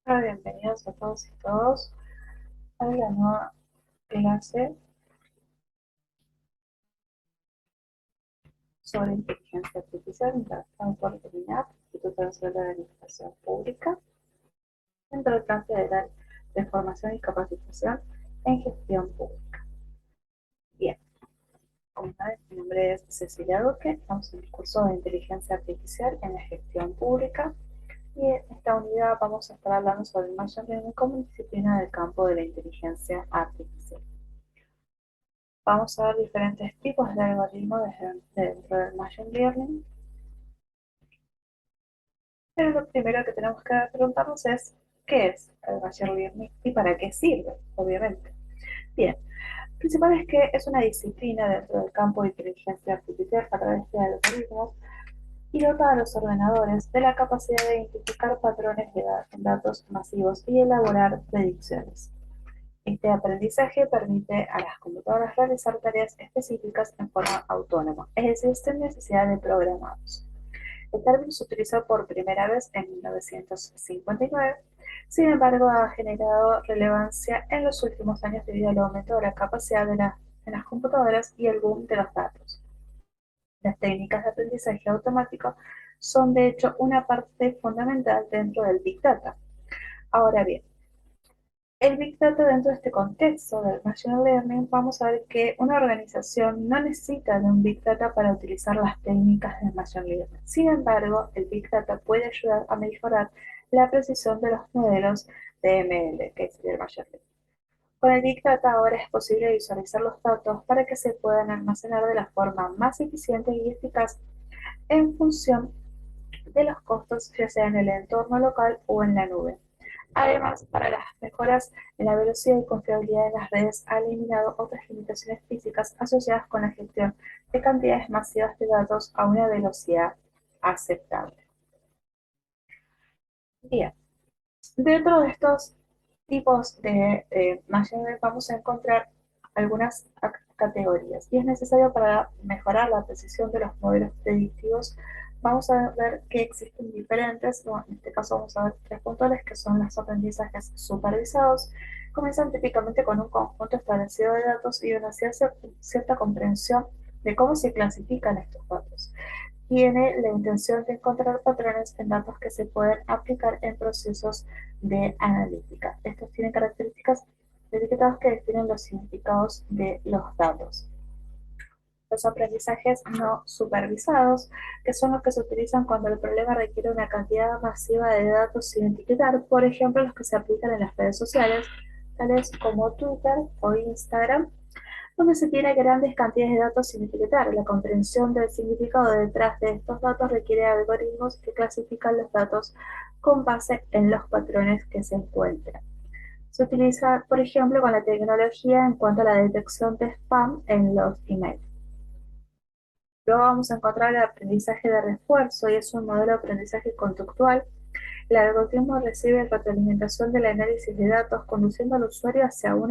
Hola, bienvenidos a todos y todos a la nueva clase sobre inteligencia artificial impartida por el INAP, Instituto Nacional de la Administración Pública, dentro del plan federal de formación y capacitación en gestión pública. Bien, como saben, mi nombre es Cecilia Duque, estamos en el curso de inteligencia artificial en la gestión pública y en esta unidad vamos a estar hablando sobre el Machine Learning como disciplina del campo de la inteligencia artificial. Vamos a ver diferentes tipos de algoritmos dentro del Machine Learning, pero lo primero que tenemos que preguntarnos es ¿qué es el Machine Learning y para qué sirve? Obviamente. Bien, lo principal es que es una disciplina dentro del campo de inteligencia artificial a través de algoritmos y dota a los ordenadores de la capacidad de identificar patrones de datos masivos y elaborar predicciones. Este aprendizaje permite a las computadoras realizar tareas específicas en forma autónoma, es decir, sin necesidad de programados. El término se utilizó por primera vez en 1959, sin embargo ha generado relevancia en los últimos años debido al aumento de la capacidad de las computadoras y el boom de los datos. Las técnicas de aprendizaje automático son de hecho una parte fundamental dentro del Big Data. Ahora bien, el Big Data dentro de este contexto del Machine Learning, vamos a ver que una organización no necesita de un Big Data para utilizar las técnicas del Machine Learning. Sin embargo, el Big Data puede ayudar a mejorar la precisión de los modelos de ML, que es el Machine Learning. Con el Big Data ahora es posible visualizar los datos para que se puedan almacenar de la forma más eficiente y eficaz en función de los costos, ya sea en el entorno local o en la nube. Además, para las mejoras en la velocidad y confiabilidad de las redes, ha eliminado otras limitaciones físicas asociadas con la gestión de cantidades masivas de datos a una velocidad aceptable. Bien, dentro de estos tipos de machine learning vamos a encontrar algunas categorías y es necesario para mejorar la precisión de los modelos predictivos. Vamos a ver que existen diferentes, bueno, en este caso vamos a ver tres puntuales que son los aprendizajes supervisados. Comienzan típicamente con un conjunto establecido de datos y una cierta comprensión de cómo se clasifican estos datos. Tiene la intención de encontrar patrones en datos que se pueden aplicar en procesos de analítica. Estos tienen características de etiquetados que definen los significados de los datos. Los aprendizajes no supervisados, que son los que se utilizan cuando el problema requiere una cantidad masiva de datos sin etiquetar, por ejemplo, los que se aplican en las redes sociales, tales como Twitter o Instagram, donde se tiene grandes cantidades de datos sin etiquetar. La comprensión del significado detrás de estos datos requiere algoritmos que clasifican los datos con base en los patrones que se encuentran. Se utiliza, por ejemplo, con la tecnología en cuanto a la detección de spam en los emails. Luego vamos a encontrar el aprendizaje de refuerzo y es un modelo de aprendizaje conductual. El algoritmo recibe retroalimentación del análisis de datos, conduciendo al usuario hacia un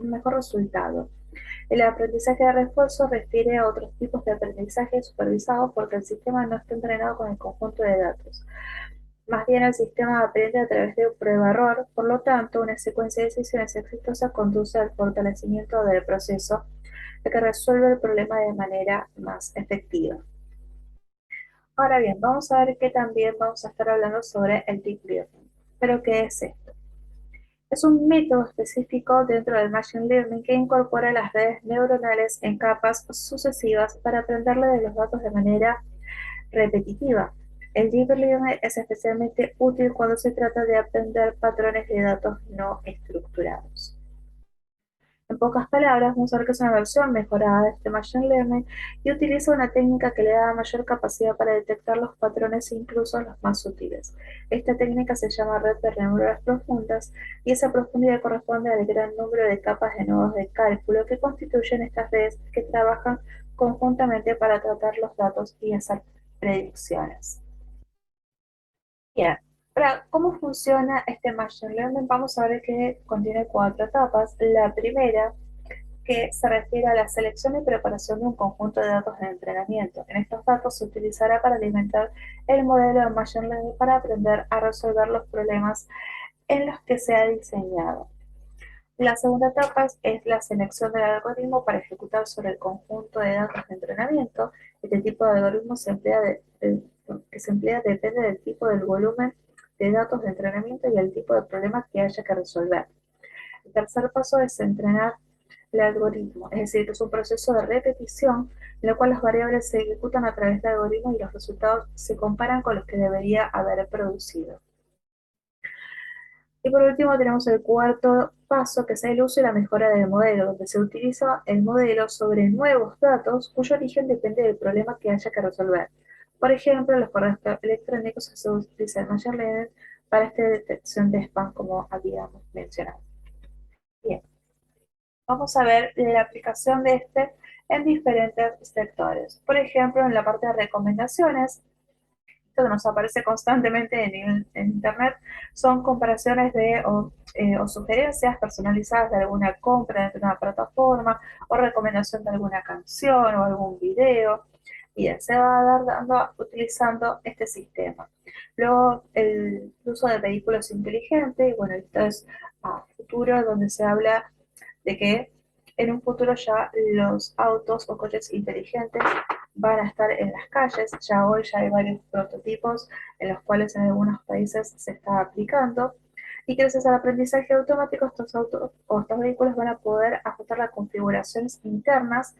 mejor resultado. El aprendizaje de refuerzo refiere a otros tipos de aprendizaje supervisado porque el sistema no está entrenado con el conjunto de datos. Más bien el sistema aprende a través de un prueba-error, por lo tanto, una secuencia de decisiones exitosa conduce al fortalecimiento del proceso de que resuelve el problema de manera más efectiva. Ahora bien, vamos a ver que también vamos a estar hablando sobre el deep learning. ¿Pero qué es esto? Es un método específico dentro del Machine Learning que incorpora las redes neuronales en capas sucesivas para aprenderle de los datos de manera repetitiva. El Deep Learning es especialmente útil cuando se trata de aprender patrones de datos no estructurados. En pocas palabras, vamos a ver que es una versión mejorada de este Machine Learning y utiliza una técnica que le da mayor capacidad para detectar los patrones, incluso los más sutiles. Esta técnica se llama red de neuronas profundas y esa profundidad corresponde al gran número de capas de nodos de cálculo que constituyen estas redes que trabajan conjuntamente para tratar los datos y hacer predicciones. Bien, ahora, ¿cómo funciona este Machine Learning? Vamos a ver que contiene cuatro etapas. La primera que se refiere a la selección y preparación de un conjunto de datos de entrenamiento. En estos datos se utilizará para alimentar el modelo de Machine Learning para aprender a resolver los problemas en los que se ha diseñado. La segunda etapa es la selección del algoritmo para ejecutar sobre el conjunto de datos de entrenamiento. Este tipo de algoritmo que se emplea depende del tipo del volumen de datos de entrenamiento y el tipo de problema que haya que resolver. El tercer paso es entrenar el algoritmo, es decir, es un proceso de repetición en el cual las variables se ejecutan a través del algoritmo y los resultados se comparan con los que debería haber producido. Y por último tenemos el cuarto paso, que es el uso y la mejora del modelo, donde se utiliza el modelo sobre nuevos datos cuyo origen depende del problema que haya que resolver. Por ejemplo, los correos electrónicos se utiliza el Machine Learning para esta detección de spam, como habíamos mencionado. Bien, vamos a ver la aplicación de este en diferentes sectores. Por ejemplo, en la parte de recomendaciones, que nos aparece constantemente en Internet son comparaciones o sugerencias personalizadas de alguna compra dentro de una plataforma o recomendación de alguna canción o algún video. Bien, se va a dar dando utilizando este sistema. Luego, el uso de vehículos inteligentes, y bueno, esto es a futuro, donde se habla de que en un futuro ya los autos o coches inteligentes van a estar en las calles. Ya hoy ya hay varios prototipos en los cuales en algunos países se está aplicando. Y gracias al aprendizaje automático, estos autos o estos vehículos van a poder ajustar las configuraciones internas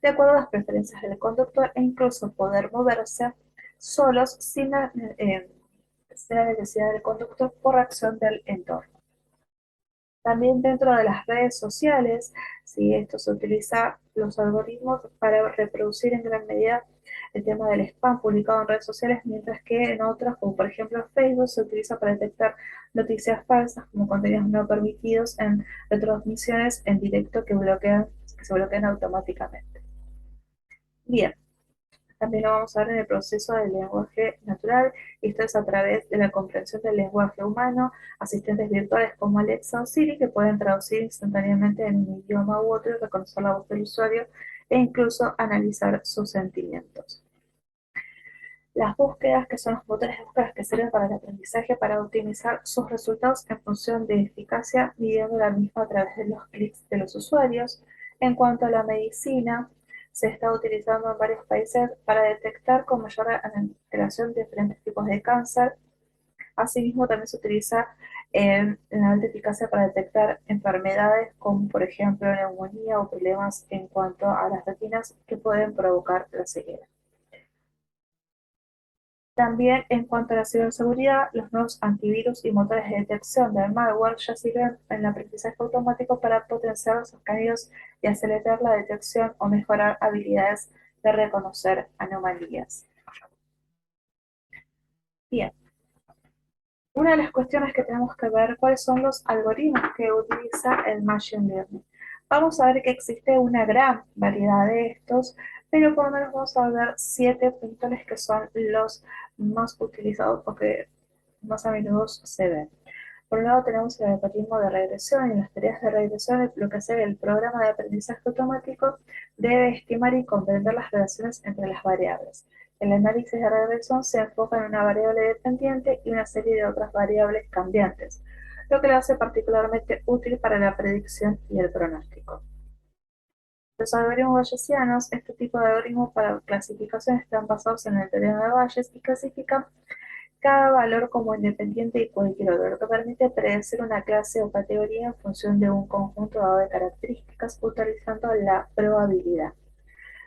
de acuerdo a las preferencias del conductor e incluso poder moverse solos sin la necesidad del conductor por reacción del entorno. También dentro de las redes sociales, ¿sí? Esto se utiliza los algoritmos para reproducir en gran medida el tema del spam publicado en redes sociales, mientras que en otras, como por ejemplo Facebook, se utiliza para detectar noticias falsas como contenidos no permitidos en retransmisiones en directo que se bloquean automáticamente. Bien, también lo vamos a ver en el proceso del lenguaje natural, y esto es a través de la comprensión del lenguaje humano, asistentes virtuales como Alexa o Siri que pueden traducir instantáneamente en un idioma u otro, reconocer la voz del usuario e incluso analizar sus sentimientos. Las búsquedas, que son los motores de búsqueda que sirven para el aprendizaje, para optimizar sus resultados en función de eficacia, midiendo la misma a través de los clics de los usuarios. En cuanto a la medicina, se está utilizando en varios países para detectar con mayor alteración diferentes tipos de cáncer. Asimismo, también se utiliza la alta eficacia para detectar enfermedades como, por ejemplo, neumonía o problemas en cuanto a las retinas que pueden provocar la ceguera. También en cuanto a la ciberseguridad, los nuevos antivirus y motores de detección del malware ya sirven en el aprendizaje automático para potenciar los escaneos y acelerar la detección o mejorar habilidades de reconocer anomalías. Bien, una de las cuestiones que tenemos que ver, cuáles son los algoritmos que utiliza el Machine Learning. Vamos a ver que existe una gran variedad de estos, pero por lo menos vamos a ver 7 puntos que son los más utilizados o que más a menudo se ven. Por un lado tenemos el algoritmo de regresión. En las tareas de regresión lo que hace el programa de aprendizaje automático debe estimar y comprender las relaciones entre las variables. El análisis de regresión se enfoca en una variable dependiente y una serie de otras variables cambiantes, lo que lo hace particularmente útil para la predicción y el pronóstico. Los algoritmos bayesianos, este tipo de algoritmos para clasificación, están basados en el teorema de Bayes y clasifican cada valor como independiente y cualquier otro, lo que permite predecir una clase o categoría en función de un conjunto dado de características utilizando la probabilidad.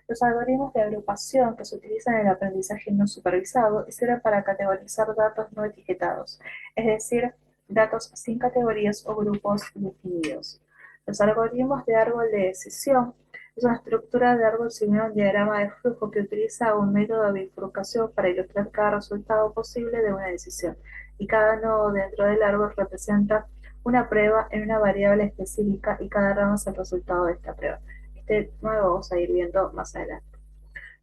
Los algoritmos de agrupación que se utilizan en el aprendizaje no supervisado sirven para categorizar datos no etiquetados, es decir, datos sin categorías o grupos definidos. Los algoritmos de árbol de decisión es una estructura de árbol similar a un diagrama de flujo que utiliza un método de bifurcación para ilustrar cada resultado posible de una decisión, y cada nodo dentro del árbol representa una prueba en una variable específica y cada rama es el resultado de esta prueba. Este nuevo vamos a ir viendo más adelante.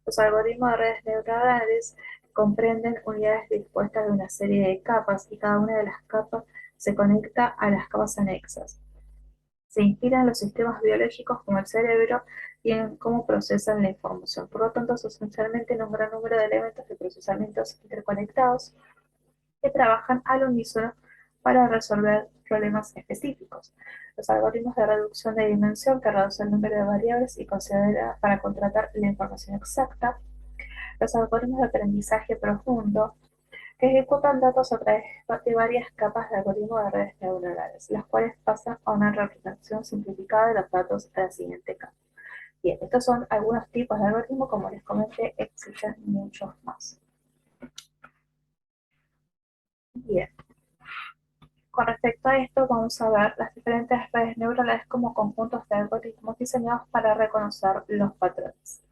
Los algoritmos de redes neuronales comprenden unidades dispuestas de una serie de capas y cada una de las capas se conecta a las capas anexas. Se inspira en los sistemas biológicos como el cerebro y en cómo procesan la información. Por lo tanto, sustancialmente en un gran número de elementos de procesamientos interconectados que trabajan al unísono para resolver problemas específicos. Los algoritmos de reducción de dimensión que reducen el número de variables y considera para contratar la información exacta. Los algoritmos de aprendizaje profundo que ejecutan datos a través de varias capas de algoritmos de redes neuronales, las cuales pasan a una representación simplificada de los datos a la siguiente capa. Bien, estos son algunos tipos de algoritmos, como les comenté, existen muchos más. Bien, con respecto a esto vamos a ver las diferentes redes neuronales como conjuntos de algoritmos diseñados para reconocer los patrones.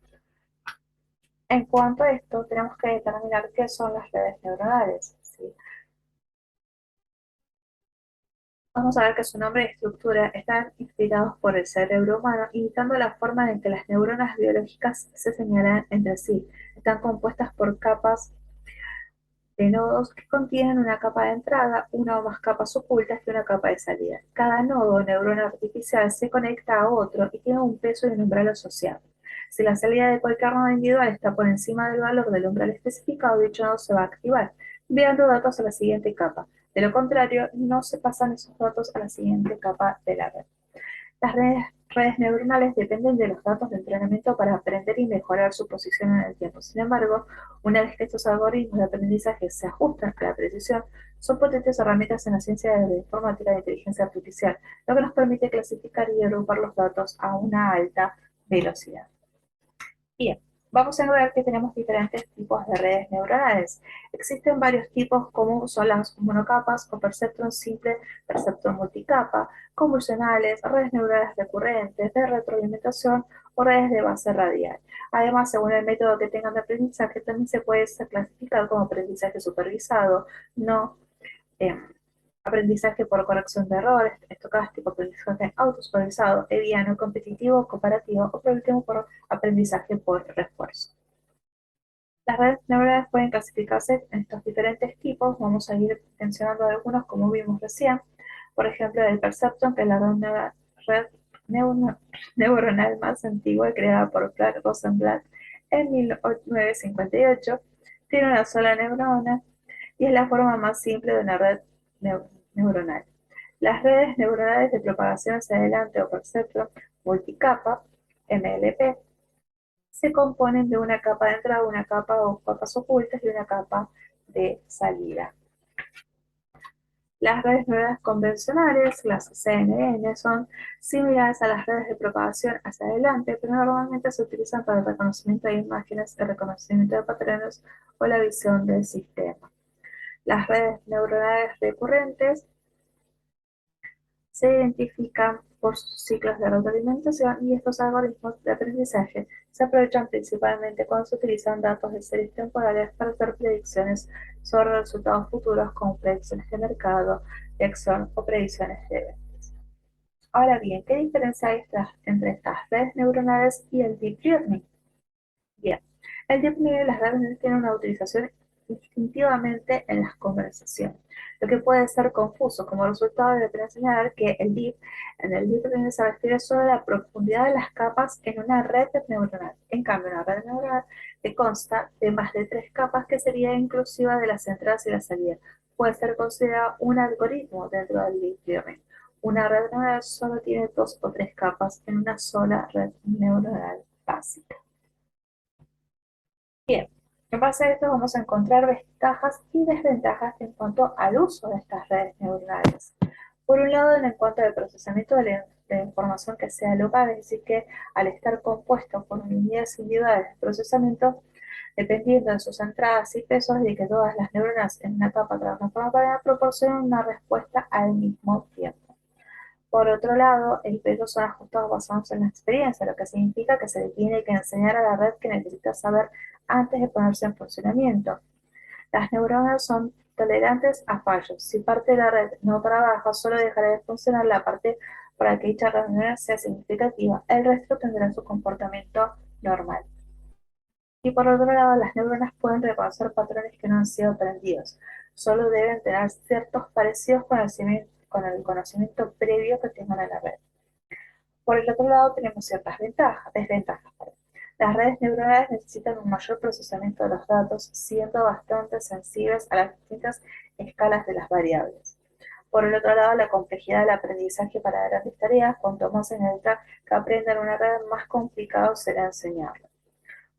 En cuanto a esto, tenemos que determinar qué son las redes neuronales, ¿sí? Vamos a ver que su nombre y estructura están inspirados por el cerebro humano, imitando la forma en que las neuronas biológicas se señalan entre sí. Están compuestas por capas de nodos que contienen una capa de entrada, una o más capas ocultas y una capa de salida. Cada nodo o neurona artificial se conecta a otro y tiene un peso y un umbral asociado. Si la salida de cualquier nodo individual está por encima del valor del umbral especificado, dicho nodo se va a activar, enviando datos a la siguiente capa. De lo contrario, no se pasan esos datos a la siguiente capa de la red. Las redes neuronales dependen de los datos de entrenamiento para aprender y mejorar su posición en el tiempo. Sin embargo, una vez que estos algoritmos de aprendizaje se ajustan a la precisión, son potentes herramientas en la ciencia de la informática de inteligencia artificial, lo que nos permite clasificar y agrupar los datos a una alta velocidad. Bien, vamos a ver que tenemos diferentes tipos de redes neuronales. Existen varios tipos como son las monocapas o perceptrón simple, perceptrón multicapa, convolucionales, redes neuronales recurrentes, de retroalimentación o redes de base radial. Además, según el método que tengan de aprendizaje, también se puede clasificar como aprendizaje supervisado, no eh, aprendizaje por corrección de errores, estocástico, aprendizaje autosupervisado, ediano, competitivo, comparativo o por último por aprendizaje por refuerzo. Las redes neuronales pueden clasificarse en estos diferentes tipos, vamos a ir mencionando algunos como vimos recién, por ejemplo el perceptron, que es la red neuronal más antigua creada por Clark Rosenblatt en 1958, tiene una sola neurona y es la forma más simple de una red neuronal. Las redes neuronales de propagación hacia adelante o perceptron multicapa, MLP, se componen de una capa de entrada, una capa o capas ocultas y una capa de salida. Las redes neuronales convencionales, las CNN, son similares a las redes de propagación hacia adelante, pero normalmente se utilizan para el reconocimiento de imágenes, el reconocimiento de patrones o la visión del sistema. Las redes neuronales recurrentes se identifican por sus ciclos de retroalimentación y estos algoritmos de aprendizaje se aprovechan principalmente cuando se utilizan datos de series temporales para hacer predicciones sobre resultados futuros como predicciones de mercado, de acción o predicciones de eventos. Ahora bien, ¿qué diferencia hay entre estas redes neuronales y el deep learning? Bien, el deep learning y las redes tienen una utilización instintivamente en las conversaciones, lo que puede ser confuso. Como resultado, debe señalar que en el deep learning se refiere solo a la profundidad de las capas en una red neuronal. En cambio, una red neuronal que consta de más de 3 capas, que sería inclusiva de las entradas y las salidas, puede ser considerada un algoritmo dentro del deep learning. Una red neuronal solo tiene 2 o 3 capas en una sola red neuronal básica. Bien, en base a esto vamos a encontrar ventajas y desventajas en cuanto al uso de estas redes neuronales. Por un lado, en cuanto al procesamiento de la información que sea local, es decir, que al estar compuesto por unidades individuales de procesamiento, dependiendo de sus entradas y pesos, de que todas las neuronas en una capa trabajan de forma paralela, proporcionan una respuesta al mismo tiempo. Por otro lado, el peso son ajustados basados en la experiencia, lo que significa que se le tiene que enseñar a la red que necesita saber antes de ponerse en funcionamiento. Las neuronas son tolerantes a fallos. Si parte de la red no trabaja, solo dejará de funcionar la parte para que dicha red sea significativa. El resto tendrá su comportamiento normal. Y por otro lado, las neuronas pueden reconocer patrones que no han sido aprendidos. Solo deben tener ciertos parecidos con el conocimiento previo que tengan en la red. Por el otro lado, tenemos ciertas desventajas. Las redes neuronales necesitan un mayor procesamiento de los datos, siendo bastante sensibles a las distintas escalas de las variables. Por el otro lado, la complejidad del aprendizaje para grandes tareas, cuanto más se necesita que aprendan una red, más complicado será enseñarlo.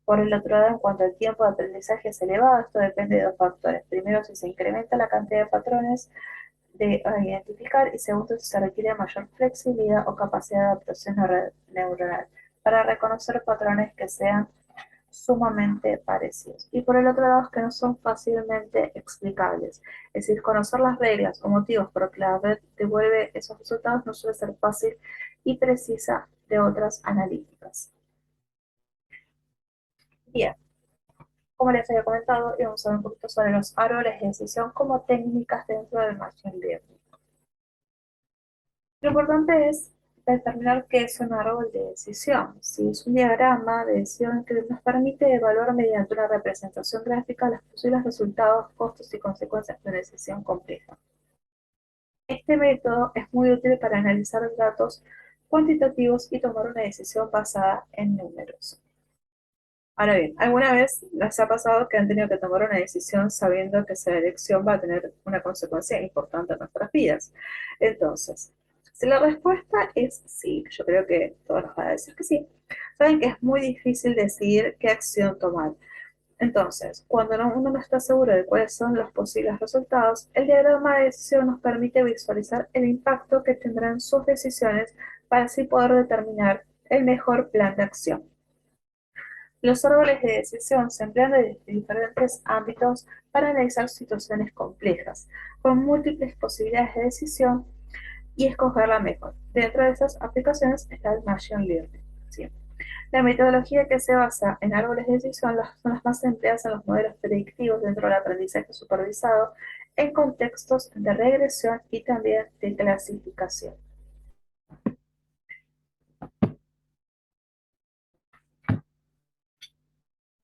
Por el otro lado, en cuanto al tiempo de aprendizaje es elevado, esto depende de dos factores. Primero, si se incrementa la cantidad de patrones a identificar, y segundo, si se requiere mayor flexibilidad o capacidad de adaptación neuronal para reconocer patrones que sean sumamente parecidos. Y por el otro lado, es que no son fácilmente explicables. Es decir, conocer las reglas o motivos por los que la red devuelve esos resultados no suele ser fácil y precisa de otras analíticas. Bien, como les había comentado, íbamos a ver un poquito sobre los árboles de decisión como técnicas dentro del Machine Learning. Lo importante es determinar qué es un árbol de decisión. Si es un diagrama de decisión que nos permite evaluar mediante una representación gráfica los posibles resultados, costos y consecuencias de una decisión compleja. Este método es muy útil para analizar datos cuantitativos y tomar una decisión basada en números. Ahora bien, ¿alguna vez les ha pasado que han tenido que tomar una decisión sabiendo que esa elección va a tener una consecuencia importante en nuestras vidas? Entonces, si la respuesta es sí, yo creo que todos nos van a decir que sí, saben que es muy difícil decidir qué acción tomar. Entonces, cuando uno no está seguro de cuáles son los posibles resultados, el diagrama de decisión nos permite visualizar el impacto que tendrán sus decisiones para así poder determinar el mejor plan de acción. Los árboles de decisión se emplean en diferentes ámbitos para analizar situaciones complejas, con múltiples posibilidades de decisión y escoger la mejor. Dentro de esas aplicaciones está el Machine Learning. ¿Sí? La metodología que se basa en árboles de decisión son las más empleadas en los modelos predictivos dentro del aprendizaje supervisado en contextos de regresión y también de clasificación.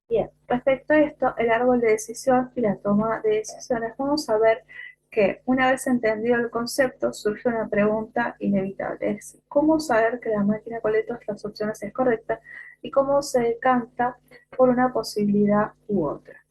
Bien, respecto a esto, el árbol de decisión y la toma de decisiones, vamos a ver que una vez entendido el concepto, surge una pregunta inevitable. Es cómo saber que la máquina con todas las opciones es correcta y cómo se decanta por una posibilidad u otra.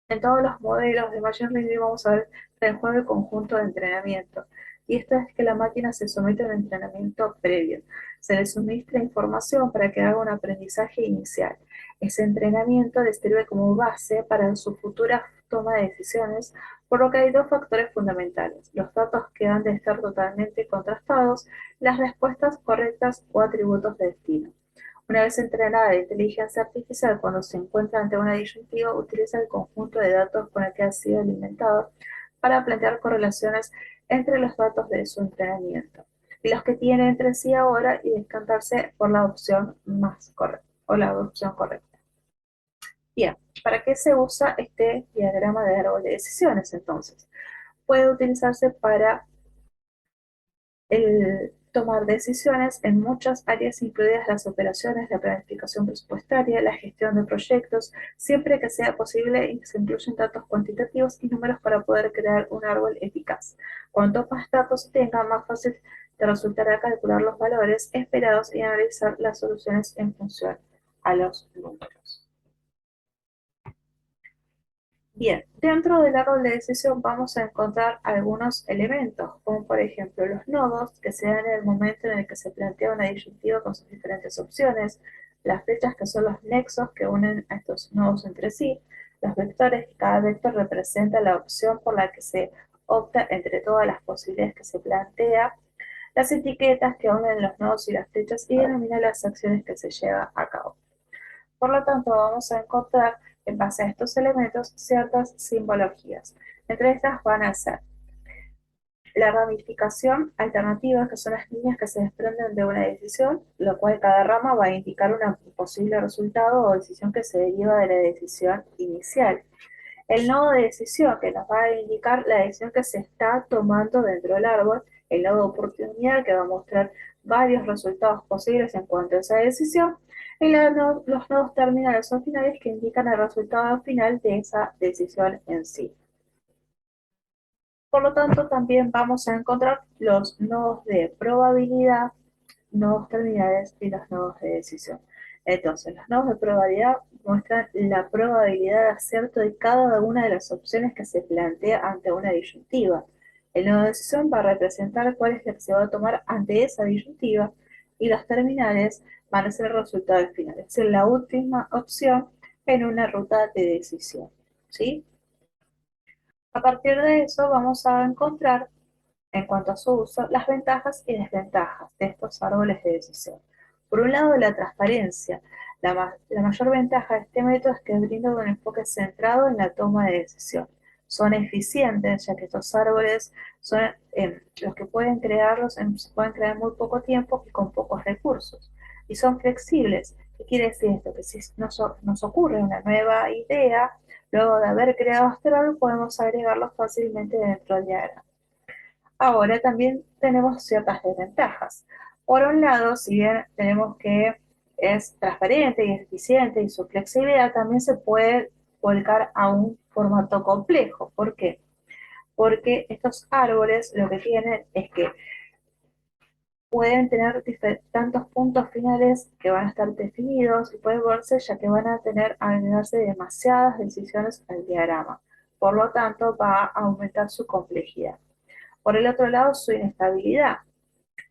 En todos los modelos de Machine Learning vamos a ver el juego de conjunto de entrenamiento. Y esto es que la máquina se somete a un entrenamiento previo. Se le suministra información para que haga un aprendizaje inicial. Ese entrenamiento le sirve como base para su futura toma de decisiones, por lo que hay dos factores fundamentales: los datos que han de estar totalmente contrastados, las respuestas correctas o atributos de destino. Una vez entrenada la inteligencia artificial, cuando se encuentra ante una disyuntiva, utiliza el conjunto de datos con el que ha sido alimentado para plantear correlaciones entre los datos de su entrenamiento y los que tiene entre sí ahora, y decantarse por la opción más correcta o la opción correcta. Bien, ¿para qué se usa este diagrama de árbol de decisiones entonces? Puede utilizarse para el tomar decisiones en muchas áreas, incluidas las operaciones, la planificación presupuestaria, la gestión de proyectos, siempre que sea posible y que se incluyan datos cuantitativos y números para poder crear un árbol eficaz. Cuanto más datos tenga, más fácil te resultará calcular los valores esperados y analizar las soluciones en función a los números. Bien, dentro del árbol de decisión vamos a encontrar algunos elementos, como por ejemplo los nodos, que se dan en el momento en el que se plantea una disyuntiva con sus diferentes opciones, las flechas, que son los nexos que unen a estos nodos entre sí, los vectores, que cada vector representa la opción por la que se opta entre todas las posibilidades que se plantea, las etiquetas, que unen los nodos y las flechas y denominan las acciones que se llevan a cabo. Por lo tanto, vamos a encontrar en base a estos elementos ciertas simbologías. Entre estas van a ser la ramificación alternativa, que son las líneas que se desprenden de una decisión, lo cual cada rama va a indicar un posible resultado o decisión que se deriva de la decisión inicial. El nodo de decisión, que nos va a indicar la decisión que se está tomando dentro del árbol. El nodo de oportunidad, que va a mostrar varios resultados posibles en cuanto a esa decisión. Y los nodos terminales o finales, que indican el resultado final de esa decisión en sí. Por lo tanto, también vamos a encontrar los nodos de probabilidad, nodos terminales y los nodos de decisión. Entonces, los nodos de probabilidad muestran la probabilidad de acierto de cada una de las opciones que se plantea ante una disyuntiva. El nodo de decisión va a representar cuál es la que se va a tomar ante esa disyuntiva y los terminales van a ser el resultado final, es decir, la última opción en una ruta de decisión. ¿Sí? A partir de eso vamos a encontrar, en cuanto a su uso, las ventajas y desventajas de estos árboles de decisión. Por un lado, la transparencia. La mayor ventaja de este método es que brinda un enfoque centrado en la toma de decisión. Son eficientes, ya que estos árboles son los que pueden crearlos, se pueden crear en muy poco tiempo y con pocos recursos. Y son flexibles. ¿Qué quiere decir esto? Que si nos ocurre una nueva idea, luego de haber creado este árbol, podemos agregarlo fácilmente dentro del diagrama. Ahora también tenemos ciertas desventajas. Por un lado, si bien tenemos que es transparente y eficiente y su flexibilidad, también se puede volcar a un formato complejo. ¿Por qué? Porque estos árboles lo que tienen es que pueden tener tantos puntos finales que van a estar definidos y pueden verse ya que van a tener a agregarse demasiadas decisiones al diagrama. Por lo tanto, va a aumentar su complejidad. Por el otro lado, su inestabilidad,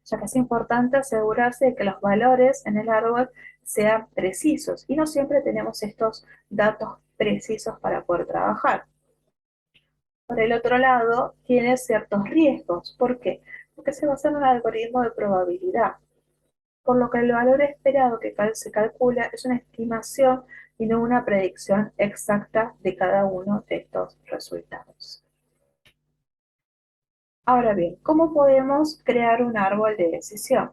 ya que es importante asegurarse de que los valores en el árbol sean precisos y no siempre tenemos estos datos precisos para poder trabajar. Por el otro lado, tiene ciertos riesgos. ¿Por qué? Porque se basa en un algoritmo de probabilidad, por lo que el valor esperado que se calcula es una estimación y no una predicción exacta de cada uno de estos resultados. Ahora bien, ¿cómo podemos crear un árbol de decisión?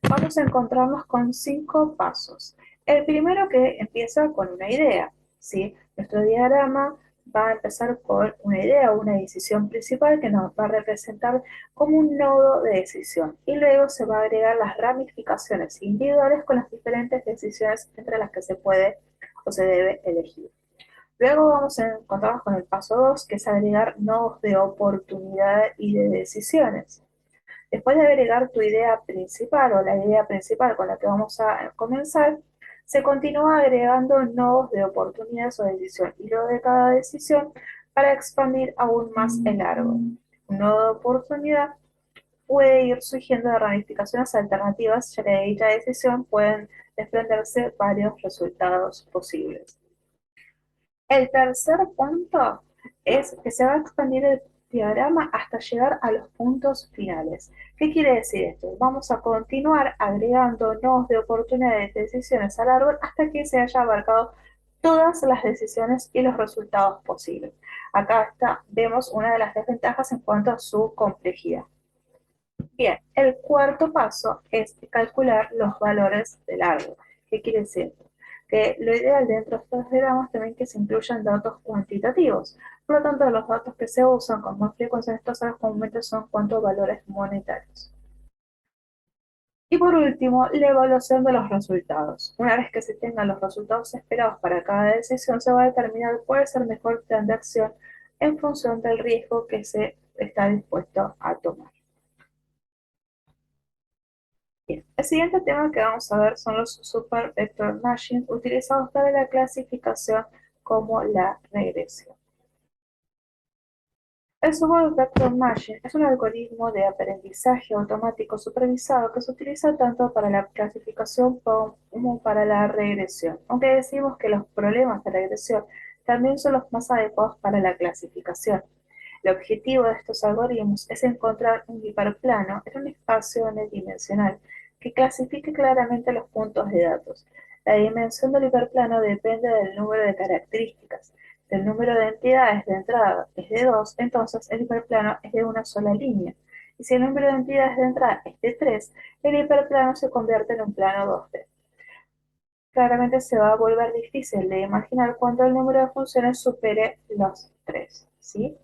Vamos a encontrarnos con 5 pasos. El primero que empieza con una idea, ¿sí? Nuestro diagrama va a empezar por una idea o una decisión principal que nos va a representar como un nodo de decisión y luego se va a agregar las ramificaciones individuales con las diferentes decisiones entre las que se puede o se debe elegir. Luego vamos a encontrarnos con el paso 2, que es agregar nodos de oportunidad y de decisiones. Después de agregar tu idea principal o la idea principal con la que vamos a comenzar, se continúa agregando nodos de oportunidades o decisión y luego de cada decisión para expandir aún más el árbol. Un nodo de oportunidad puede ir surgiendo de ramificaciones alternativas, ya que de dicha decisión pueden desprenderse varios resultados posibles. El tercer punto es que se va a expandir el diagrama hasta llegar a los puntos finales. ¿Qué quiere decir esto? Vamos a continuar agregando nodos de oportunidades de decisiones al árbol hasta que se haya abarcado todas las decisiones y los resultados posibles. Acá vemos una de las desventajas en cuanto a su complejidad. Bien, el cuarto paso es calcular los valores del árbol. ¿Qué quiere decir? Que lo ideal dentro de estos diagramas también que se incluyan datos cuantitativos. Por lo tanto, los datos que se usan con más frecuencia en estos árboles comúnmente son cuanto valores monetarios. Y por último, la evaluación de los resultados. Una vez que se tengan los resultados esperados para cada decisión, se va a determinar cuál es el mejor plan de acción en función del riesgo que se está dispuesto a tomar. Bien, el siguiente tema que vamos a ver son los Super Vector Machines utilizados para la clasificación como la regresión. El Super Vector Machine es un algoritmo de aprendizaje automático supervisado que se utiliza tanto para la clasificación como para la regresión, aunque decimos que los problemas de regresión también son los más adecuados para la clasificación. El objetivo de estos algoritmos es encontrar un hiperplano en un espacio n-dimensional que clasifique claramente los puntos de datos. La dimensión del hiperplano depende del número de características. Si el número de entidades de entrada es de 2, entonces el hiperplano es de una sola línea. Y si el número de entidades de entrada es de 3, el hiperplano se convierte en un plano 2D. Claramente se va a volver difícil de imaginar cuando el número de funciones supere los 3, ¿sí?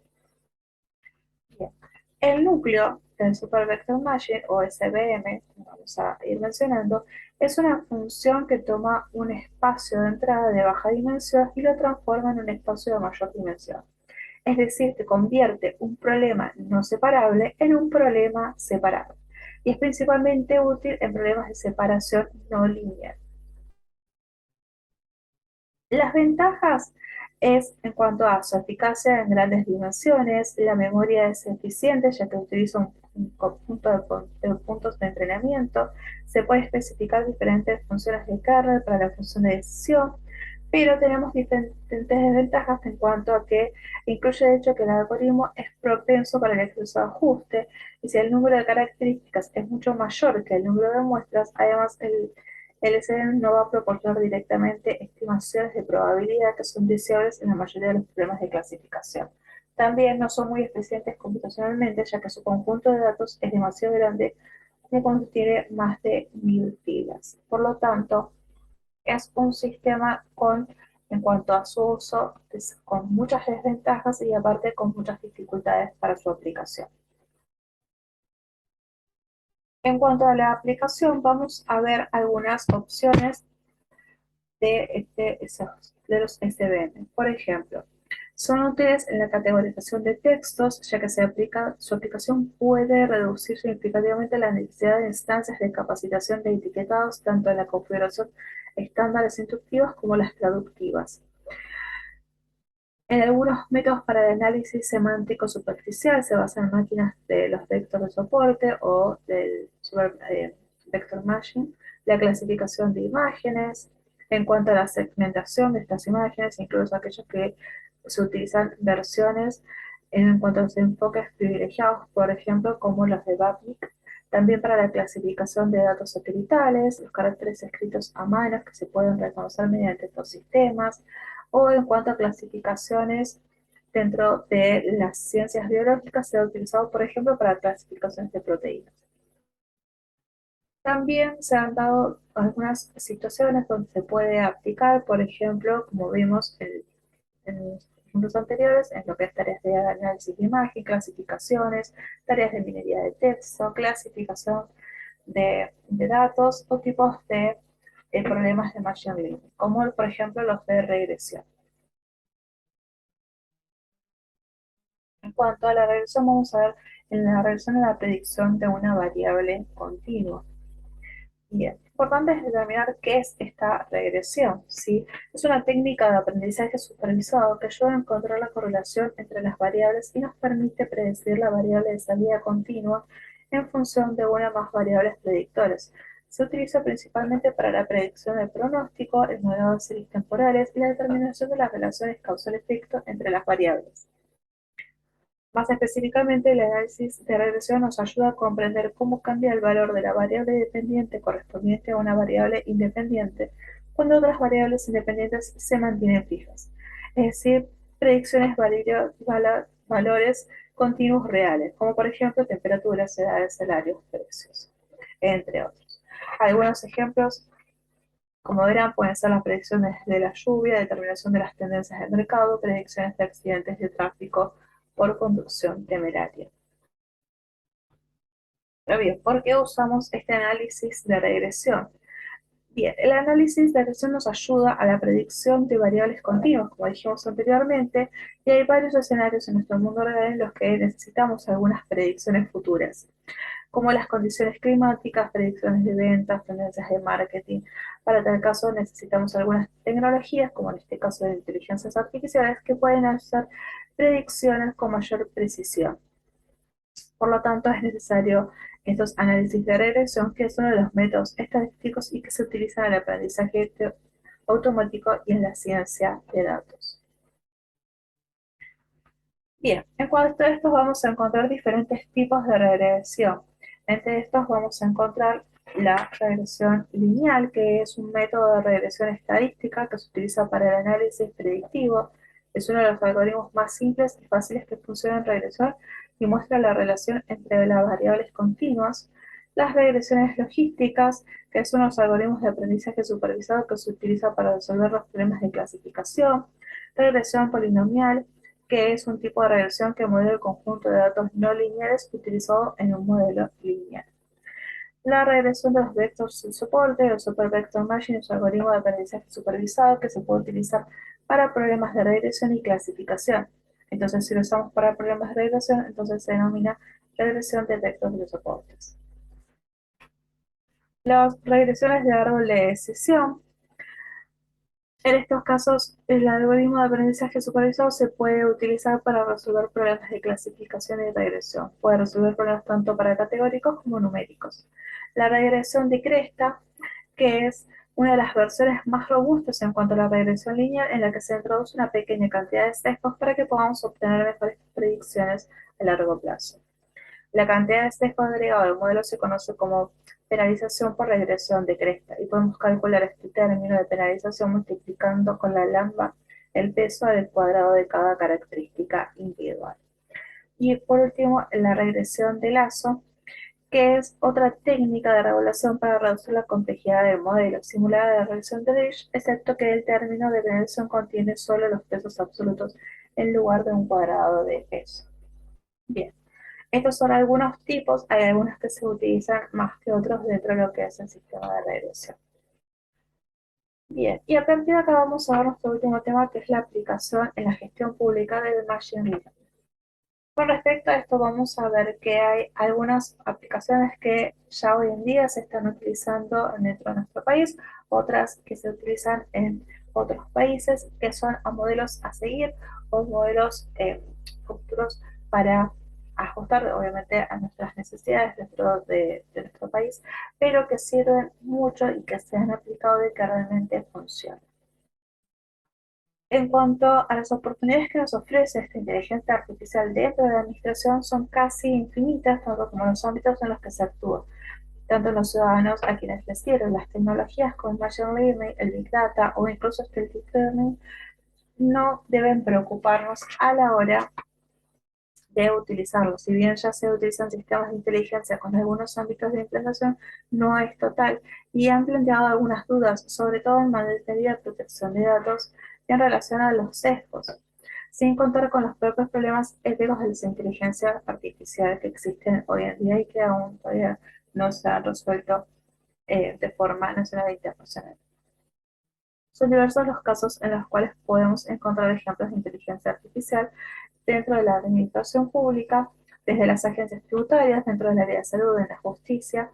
Bien. El núcleo del Supervector Machine, o SVM, como vamos a ir mencionando, es una función que toma un espacio de entrada de baja dimensión y lo transforma en un espacio de mayor dimensión. Es decir, que convierte un problema no separable en un problema separado. Y es principalmente útil en problemas de separación no lineal. Las ventajas es en cuanto a su eficacia en grandes dimensiones. La memoria es eficiente ya que utiliza un conjunto de puntos de entrenamiento. Se puede especificar diferentes funciones de kernel para la función de decisión, pero tenemos diferentes desventajas en cuanto a que incluye el hecho que el algoritmo es propenso para el exceso de ajuste, y si el número de características es mucho mayor que el número de muestras, además el LSM no va a proporcionar directamente estimaciones de probabilidad que son deseables en la mayoría de los problemas de clasificación. También no son muy eficientes computacionalmente, ya que su conjunto de datos es demasiado grande como cuando tiene más de 1000 filas. Por lo tanto, es un sistema en cuanto a su uso, con muchas desventajas y aparte con muchas dificultades para su aplicación. En cuanto a la aplicación, vamos a ver algunas opciones de los SVM. Por ejemplo, son útiles en la categorización de textos, ya que su aplicación puede reducir significativamente la necesidad de instancias de capacitación de etiquetados, tanto en la configuración estándares instructivas como las traductivas. En algunos métodos para el análisis semántico superficial se basan en máquinas de los vectores de soporte o del vector machine, la clasificación de imágenes. En cuanto a la segmentación de estas imágenes, incluso aquellos que se utilizan versiones en cuanto a los enfoques privilegiados, por ejemplo, como los de BAPIC. También para la clasificación de datos satelitales, los caracteres escritos a mano que se pueden reconocer mediante estos sistemas, o en cuanto a clasificaciones dentro de las ciencias biológicas, se ha utilizado, por ejemplo, para clasificaciones de proteínas. También se han dado algunas situaciones donde se puede aplicar, por ejemplo, como vimos en los puntos anteriores, en lo que es tareas de análisis de imagen, clasificaciones, tareas de minería de texto, clasificación de datos o tipos de problemas de machine learning, como por ejemplo los de regresión. En cuanto a la regresión, vamos a ver en la regresión de la predicción de una variable continua. Bien, importante es determinar qué es esta regresión, ¿sí? Es una técnica de aprendizaje supervisado que ayuda a encontrar la correlación entre las variables y nos permite predecir la variable de salida continua en función de una o más variables predictores. Se utiliza principalmente para la predicción del pronóstico, el modelado de series temporales y la determinación de las relaciones causal-efecto entre las variables. Más específicamente, el análisis de regresión nos ayuda a comprender cómo cambia el valor de la variable dependiente correspondiente a una variable independiente cuando otras variables independientes se mantienen fijas. Es decir, predicciones valores continuos reales, como por ejemplo temperaturas, edades, salarios, precios, entre otros. Algunos ejemplos, como verán, pueden ser las predicciones de la lluvia, determinación de las tendencias del mercado, predicciones de accidentes de tráfico por conducción temeraria. Pero bien, ¿por qué usamos este análisis de regresión? Bien, el análisis de regresión nos ayuda a la predicción de variables continuas, como dijimos anteriormente, y hay varios escenarios en nuestro mundo real en los que necesitamos algunas predicciones futuras, como las condiciones climáticas, predicciones de ventas, tendencias de marketing. Para tal caso necesitamos algunas tecnologías, como en este caso de inteligencias artificiales, que pueden hacer predicciones con mayor precisión. Por lo tanto, es necesario estos análisis de regresión, que es uno de los métodos estadísticos y que se utilizan en el aprendizaje automático y en la ciencia de datos. Bien, en cuanto a esto vamos a encontrar diferentes tipos de regresión. Entre estos vamos a encontrar la regresión lineal, que es un método de regresión estadística que se utiliza para el análisis predictivo. Es uno de los algoritmos más simples y fáciles que funcionan en regresión y muestra la relación entre las variables continuas. Las regresiones logísticas, que son los algoritmos de aprendizaje supervisado que se utiliza para resolver los problemas de clasificación. Regresión polinomial, que es un tipo de regresión que modela el conjunto de datos no lineales utilizado en un modelo lineal. La regresión de los vectores sin soporte, el Super Vector Machine, es un algoritmo de aprendizaje supervisado que se puede utilizar para problemas de regresión y clasificación. Entonces, si lo usamos para problemas de regresión, entonces se denomina regresión de vectores de soportes. Las regresiones de árbol de decisión En estos casos, el algoritmo de aprendizaje supervisado se puede utilizar para resolver problemas de clasificación y regresión. Puede resolver problemas tanto para categóricos como numéricos. La regresión de Cresta, que es una de las versiones más robustas en cuanto a la regresión lineal, en la que se introduce una pequeña cantidad de sesgos para que podamos obtener mejores predicciones a largo plazo. La cantidad de sesgos agregados al modelo se conoce como penalización por regresión de Cresta y podemos calcular este término de penalización multiplicando con la lambda el peso al cuadrado de cada característica individual. Y por último, la regresión de lazo, que es otra técnica de regulación para reducir la complejidad del modelo, simulada de la regresión de Risch, excepto que el término de penalización contiene solo los pesos absolutos en lugar de un cuadrado de peso. Bien. Estos son algunos tipos, hay algunos que se utilizan más que otros dentro de lo que es el sistema de regresión. Bien, y a partir de acá vamos a ver nuestro último tema, que es la aplicación en la gestión pública del Machine Learning. Con respecto a esto, vamos a ver que hay algunas aplicaciones que ya hoy en día se están utilizando dentro de nuestro país, otras que se utilizan en otros países, que son a modelos a seguir o modelos futuros para ajustar, obviamente, a nuestras necesidades dentro de nuestro país, pero que sirven mucho y que se han aplicado y que realmente funcionan. En cuanto a las oportunidades que nos ofrece esta inteligencia artificial dentro de la administración, son casi infinitas, tanto como los ámbitos en los que se actúa, tanto los ciudadanos a quienes les sirven las tecnologías como el Machine Learning, el Big Data o incluso el Deep Learning, no deben preocuparnos a la hora de utilizarlo. Si bien ya se utilizan sistemas de inteligencia con algunos ámbitos de implementación, no es total y han planteado algunas dudas, sobre todo en materia de protección de datos en relación a los sesgos, sin contar con los propios problemas éticos de la inteligencia artificial que existen hoy en día y que aún todavía no se han resuelto de forma nacional e internacional. Son diversos los casos en los cuales podemos encontrar ejemplos de inteligencia artificial dentro de la administración pública, desde las agencias tributarias, dentro del área de salud, en la justicia.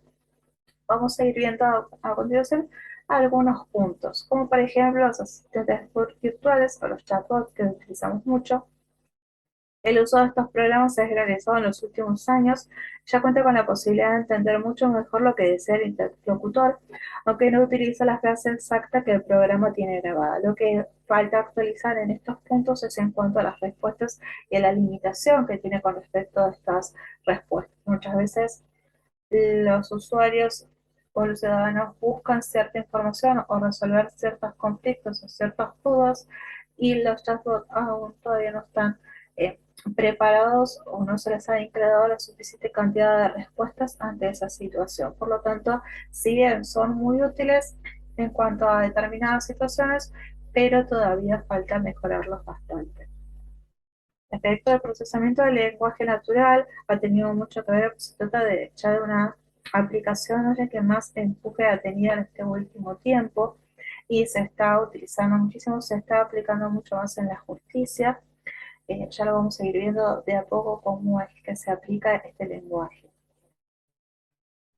Vamos a ir viendo a continuación algunos puntos, como por ejemplo los asistentes virtuales o los chatbots que utilizamos mucho. El uso de estos programas se ha generalizado en los últimos años, ya cuenta con la posibilidad de entender mucho mejor lo que desea el interlocutor, aunque no utiliza la frase exacta que el programa tiene grabada. Lo que falta actualizar en estos puntos es en cuanto a las respuestas y a la limitación que tiene con respecto a estas respuestas. Muchas veces los usuarios o los ciudadanos buscan cierta información o resolver ciertos conflictos o ciertas dudas y los chatbots aún todavía no están eh, preparados o no se les ha increado la suficiente cantidad de respuestas ante esa situación. Por lo tanto, si bien son muy útiles en cuanto a determinadas situaciones, pero todavía falta mejorarlos bastante. Respecto al procesamiento del lenguaje natural, ha tenido mucho que ver, se trata de ya de una aplicación que más empuje ha tenido en este último tiempo y se está utilizando muchísimo, se está aplicando mucho más en la justicia. Ya lo vamos a ir viendo de a poco cómo es que se aplica este lenguaje.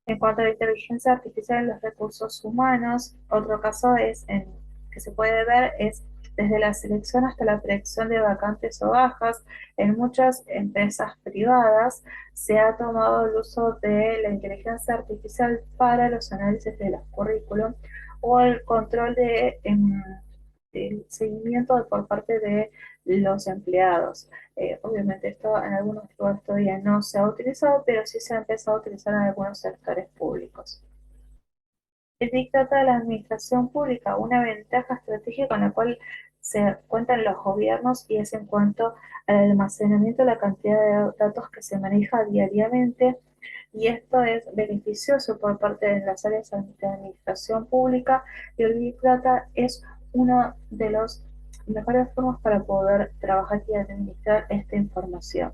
En cuanto a la inteligencia artificial en los recursos humanos, otro caso que se puede ver es desde la selección hasta la predicción de vacantes o bajas. En muchas empresas privadas se ha tomado el uso de la inteligencia artificial para los análisis de los currículum o el control del seguimiento por parte de los empleados. Obviamente esto en algunos lugares todavía no se ha utilizado, pero sí se ha empezado a utilizar en algunos sectores públicos. El Big Data de la administración pública, una ventaja estratégica con la cual se cuentan los gobiernos y es en cuanto al almacenamiento de la cantidad de datos que se maneja diariamente y esto es beneficioso por parte de las áreas de administración pública y el Big Data es una de las mejores formas para poder trabajar y administrar esta información.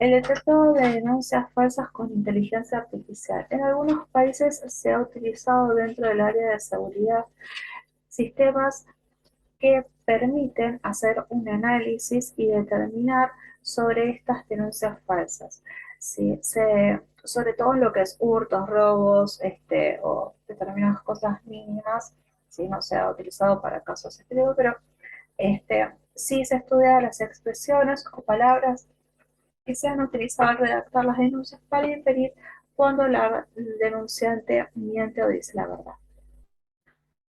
El detectado de denuncias falsas con inteligencia artificial. En algunos países se ha utilizado dentro del área de seguridad sistemas que permiten hacer un análisis y determinar sobre estas denuncias falsas. Sí, sobre todo en lo que es hurtos, robos o determinadas cosas mínimas, ¿sí? No se ha utilizado para casos extremos, pero sí se estudia las expresiones o palabras que se han utilizado al redactar las denuncias para inferir cuando la denunciante miente o dice la verdad.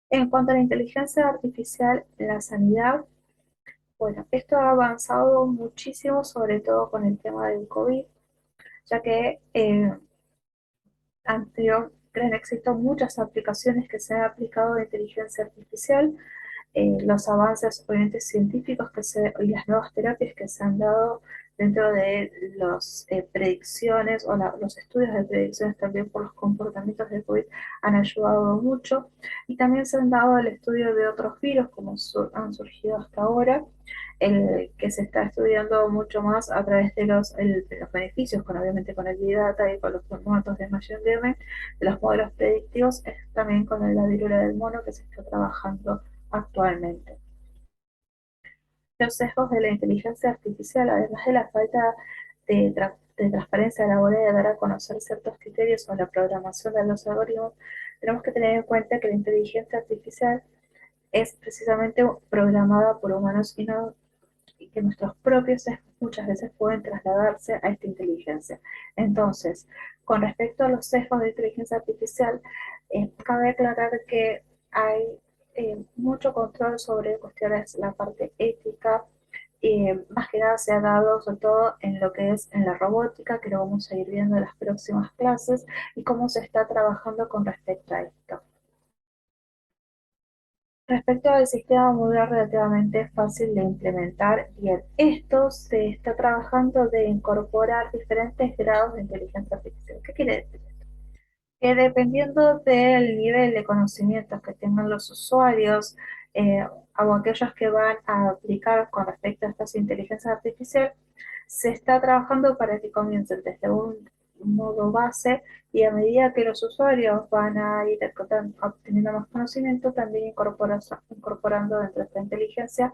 En cuanto a la inteligencia artificial en la sanidad, bueno, esto ha avanzado muchísimo, sobre todo con el tema del COVID, ya que anterior han existido muchas aplicaciones que se han aplicado de inteligencia artificial, los avances obviamente científicos y las nuevas terapias que se han dado dentro de las predicciones o los estudios de predicciones también por los comportamientos de COVID han ayudado mucho, y también se han dado el estudio de otros virus como han surgido hasta ahora, el que se está estudiando mucho más a través de los beneficios, obviamente con el Big Data y con los formatos de Machine Learning, de los modelos predictivos, es también con la viruela del mono que se está trabajando actualmente. Los sesgos de la inteligencia artificial, además de la falta de transparencia a la hora de dar a conocer ciertos criterios sobre la programación de los algoritmos, tenemos que tener en cuenta que la inteligencia artificial es precisamente programada por humanos y que nuestros propios sesgos muchas veces pueden trasladarse a esta inteligencia. Entonces, con respecto a los sesgos de inteligencia artificial, cabe aclarar que hay mucho control sobre cuestiones, la parte ética, más que nada se ha dado sobre todo en lo que es en la robótica, que lo vamos a ir viendo en las próximas clases, y cómo se está trabajando con respecto a esto. Respecto al sistema modular, relativamente fácil de implementar. Bien, esto se está trabajando de incorporar diferentes grados de inteligencia artificial. ¿Qué quiere decir? Que dependiendo del nivel de conocimientos que tengan los usuarios, o aquellos que van a aplicar con respecto a estas inteligencias artificiales, se está trabajando para que comiencen desde un modo base, y a medida que los usuarios van a ir obteniendo más conocimiento, también incorporando dentro de esta inteligencia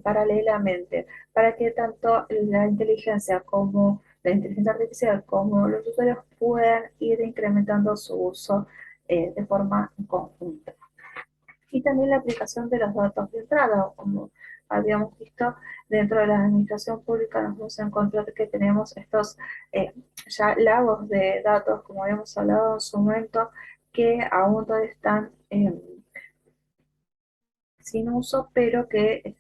paralelamente, para que tanto la inteligencia artificial como los usuarios puedan ir incrementando su uso de forma conjunta. Y también la aplicación de los datos de entrada, como habíamos visto dentro de la administración pública, nos vamos a encontrar que tenemos estos ya lagos de datos, como habíamos hablado en su momento, que aún todavía están sin uso, pero que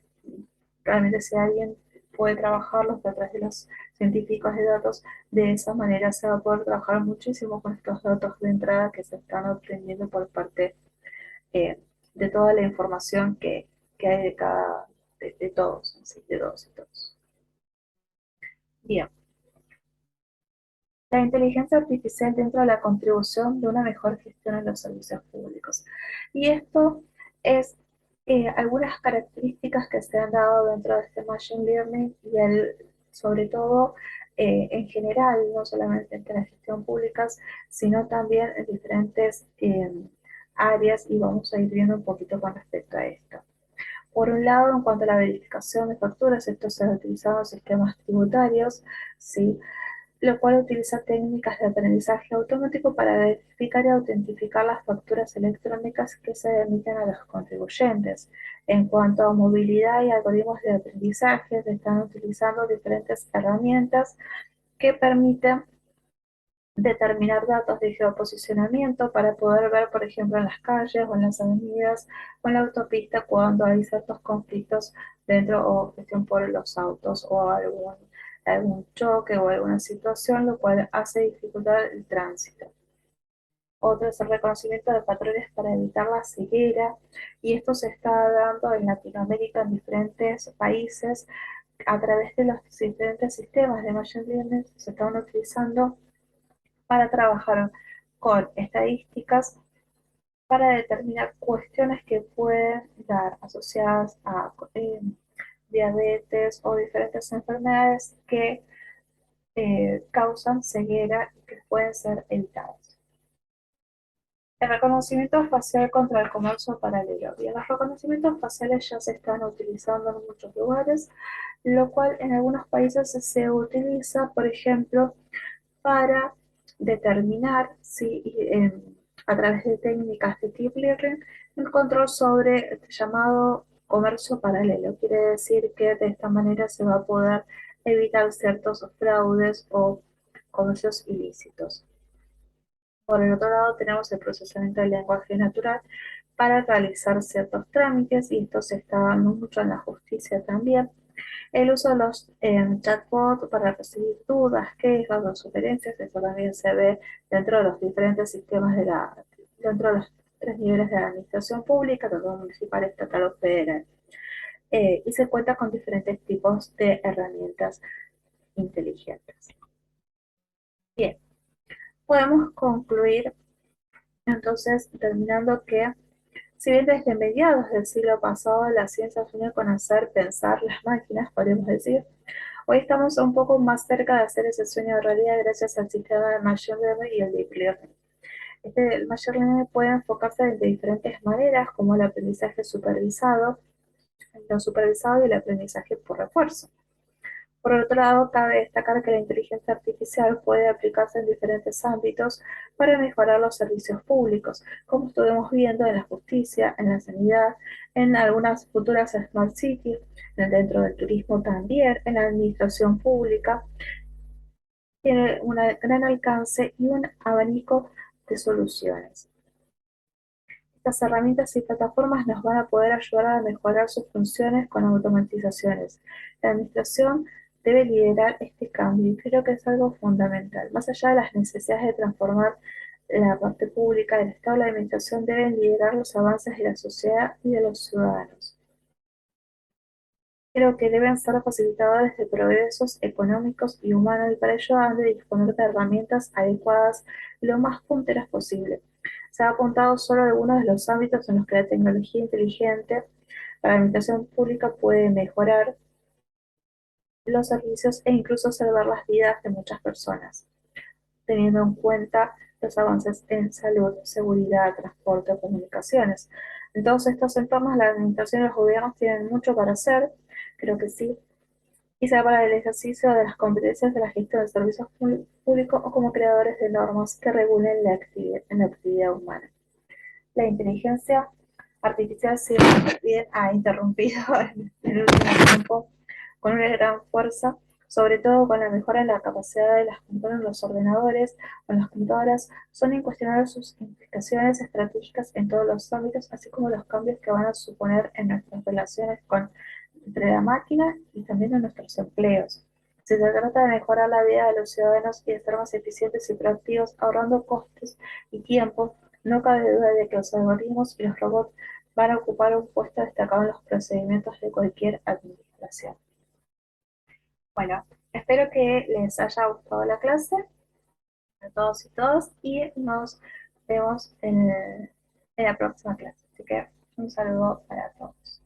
realmente si alguien puede trabajarlos a través de los científicos de datos, de esa manera se va a poder trabajar muchísimo con estos datos de entrada que se están obteniendo por parte eh, de toda la información que hay de todos, ¿sí? De todos y todos. Bien, la inteligencia artificial dentro de la contribución de una mejor gestión en los servicios públicos. Y esto es algunas características que se han dado dentro de este Machine Learning y sobre todo en general, no solamente en la gestión pública, sino también en diferentes áreas, y vamos a ir viendo un poquito con respecto a esto. Por un lado, en cuanto a la verificación de facturas, esto se ha utilizado en sistemas tributarios, ¿sí? Lo cual utiliza técnicas de aprendizaje automático para verificar y autentificar las facturas electrónicas que se emiten a los contribuyentes. En cuanto a movilidad y algoritmos de aprendizaje, se están utilizando diferentes herramientas que permiten determinar datos de geoposicionamiento para poder ver, por ejemplo, en las calles o en las avenidas o en la autopista cuando hay ciertos conflictos dentro o gestión por los autos o algún choque o alguna situación, lo cual hace dificultar el tránsito. Otro es el reconocimiento de patrones para evitar la ceguera, y esto se está dando en Latinoamérica en diferentes países a través de los diferentes sistemas de Machine Learning que se están utilizando para trabajar con estadísticas para determinar cuestiones que pueden dar asociadas a diabetes o diferentes enfermedades que causan ceguera y que pueden ser evitadas. El reconocimiento facial contra el comercio paralelo. Bien, los reconocimientos faciales ya se están utilizando en muchos lugares, lo cual en algunos países se utiliza, por ejemplo, para determinar si a través de técnicas de deep learning, el control sobre el llamado comercio paralelo. Quiere decir que de esta manera se va a poder evitar ciertos fraudes o comercios ilícitos. Por el otro lado, tenemos el procesamiento del lenguaje natural para realizar ciertos trámites, y esto se está dando mucho en la justicia también. El uso de los chatbots para recibir dudas, quejas o sugerencias, eso también se ve dentro de los diferentes sistemas dentro de los tres niveles de la administración pública, tanto municipal, estatal o federal. Y se cuenta con diferentes tipos de herramientas inteligentes. Bien, podemos concluir entonces terminando que, si bien desde mediados del siglo pasado la ciencia asumió con hacer pensar las máquinas, podemos decir, hoy estamos un poco más cerca de hacer ese sueño de realidad gracias al sistema de Machine Learning y el Deep Learning. El Machine Learning puede enfocarse de diferentes maneras, como el aprendizaje supervisado, el no supervisado y el aprendizaje por refuerzo. Por otro lado, cabe destacar que la inteligencia artificial puede aplicarse en diferentes ámbitos para mejorar los servicios públicos, como estuvimos viendo en la justicia, en la sanidad, en algunas futuras Smart Cities, dentro del turismo también, en la administración pública. Tiene un gran alcance y un abanico de soluciones. Estas herramientas y plataformas nos van a poder ayudar a mejorar sus funciones con automatizaciones. La administración debe liderar este cambio y creo que es algo fundamental. Más allá de las necesidades de transformar la parte pública, el Estado y la administración deben liderar los avances de la sociedad y de los ciudadanos. Creo que deben ser facilitadores de progresos económicos y humanos, y para ello han de disponer de herramientas adecuadas lo más punteras posible. Se ha apuntado solo algunos de los ámbitos en los que la tecnología inteligente para la administración pública puede mejorar los servicios e incluso salvar las vidas de muchas personas, teniendo en cuenta los avances en salud, seguridad, transporte o comunicaciones. En todos estos entornos, la administración y los gobiernos tienen mucho para hacer, creo que sí, y sea para el ejercicio de las competencias de la gestión de servicios públicos o como creadores de normas que regulen la actividad humana. La inteligencia artificial, si bien ha interrumpido en el último tiempo con una gran fuerza, sobre todo con la mejora en la capacidad de las computadoras, los ordenadores o las computadoras, son incuestionables sus implicaciones estratégicas en todos los ámbitos, así como los cambios que van a suponer en nuestras relaciones entre la máquina y también en nuestros empleos. Si se trata de mejorar la vida de los ciudadanos y de ser más eficientes y proactivos, ahorrando costes y tiempo, no cabe duda de que los algoritmos y los robots van a ocupar un puesto destacado en los procedimientos de cualquier administración. Bueno, espero que les haya gustado la clase a todos y todas, y nos vemos en la próxima clase. Así que un saludo para todos.